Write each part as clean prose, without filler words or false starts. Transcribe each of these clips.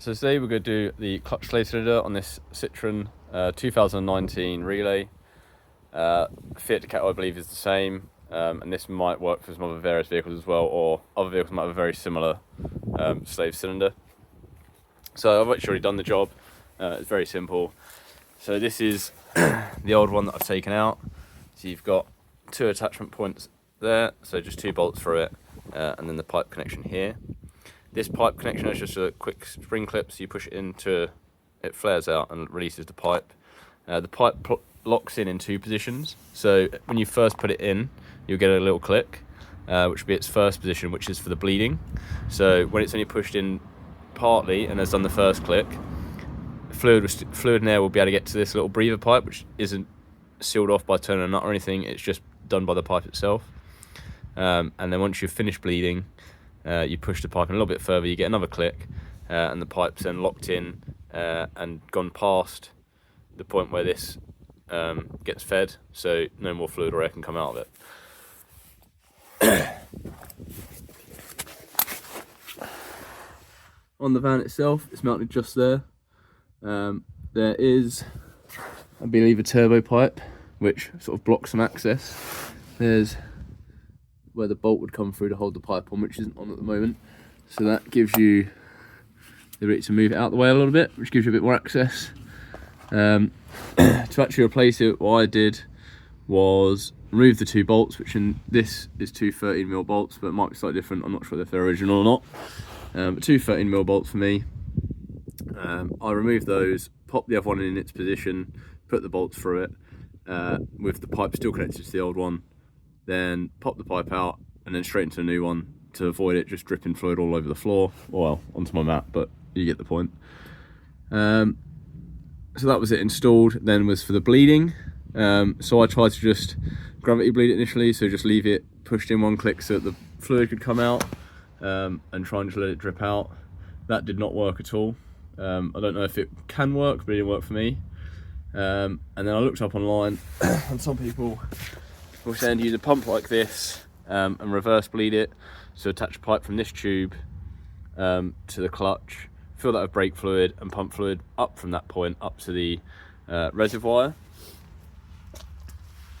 So today we're going to do the clutch slave cylinder on this Citroen 2019 Relay. Fiat Ducato I believe is the same, and this might work for some other various vehicles as well, or other vehicles might have a very similar slave cylinder. So I've actually already done the job. It's very simple. So this is the old one that I've taken out. So you've got two attachment points there, so just two bolts through it, and then the pipe connection here. This pipe connection is just a quick spring clip, so you push it into, it flares out and releases the pipe. The pipe locks in two positions, so when you first put it in, you'll get a little click, which will be its first position, which is for the bleeding. So when it's only pushed in partly and has done the first click, fluid and air will be able to get to this little breather pipe, which isn't sealed off by turning a nut or anything, it's just done by the pipe itself. And then once you've finished bleeding, you push the pipe in a little bit further, you get another click, and the pipe's then locked in and gone past the point where this gets fed, so no more fluid or air can come out of it. On the van itself, it's mounted just there. There is, I believe, a turbo pipe which sort of blocks some access. There's where the bolt would come through to hold the pipe on, which isn't on at the moment. So that gives you the ability to move it out the way a little bit, which gives you a bit more access. To actually replace it, what I did was remove the two bolts, which in this is two 13mm bolts, but it might be slightly different. I'm not sure if they're original or not. But two 13mm bolts for me. I removed those, popped the other one in its position, put the bolts through it, with the pipe still connected to the old one. Then pop the pipe out and then straight into a new one to avoid it just dripping fluid all over the floor, well, onto my mat, but you get the point. So that was it installed. Then was for the bleeding. So I tried to just gravity bleed it initially, so just leave it pushed in one click so that the fluid could come out, and try and just let it drip out. That did not work at all. I don't know if it can work, but it didn't work for me. And then I looked up online and some people were saying to use a pump like this and reverse bleed it. So attach a pipe from this tube to the clutch, fill that with brake fluid and pump fluid up from that point up to the reservoir.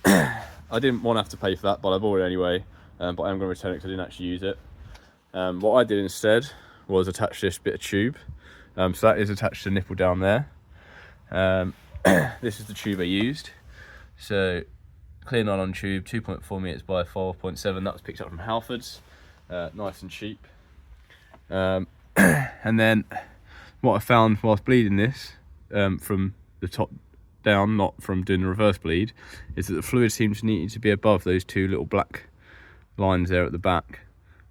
I didn't want to have to pay for that, but I bought it anyway, but I am going to return it because I didn't actually use it. What I did instead was attach this bit of tube. So that is attached to the nipple down there. This is the tube I used. So clear nylon tube, 2.4 meters by 4.7. That was picked up from Halfords, nice and cheap. And then what I found whilst bleeding this, from the top down, not from doing the reverse bleed, is that the fluid seems to need to be above those two little black lines there at the back,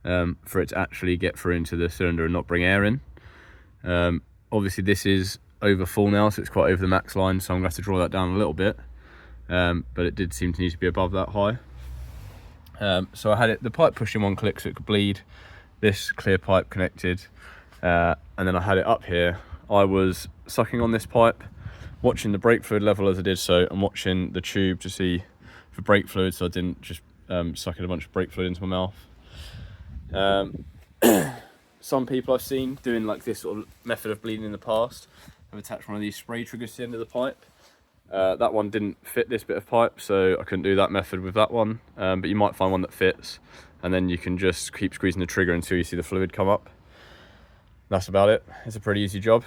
for it to actually get through into the cylinder and not bring air in. Obviously this is over full now, so it's quite over the max line, so I'm going to have to draw that down a little bit. But it did seem to need to be above that high. So I had the pipe pushed in one click so it could bleed, this clear pipe connected, and then I had it up here. I was sucking on this pipe, watching the brake fluid level as I did so, and watching the tube to see for brake fluid, so I didn't just suck in a bunch of brake fluid into my mouth. Some people I've seen doing like this sort of method of bleeding in the past have attached one of these spray triggers to the end of the pipe. That one didn't fit this bit of pipe, so I couldn't do that method with that one, but you might find one that fits, and then you can just keep squeezing the trigger until you see the fluid come up. That's about it. It's a pretty easy job.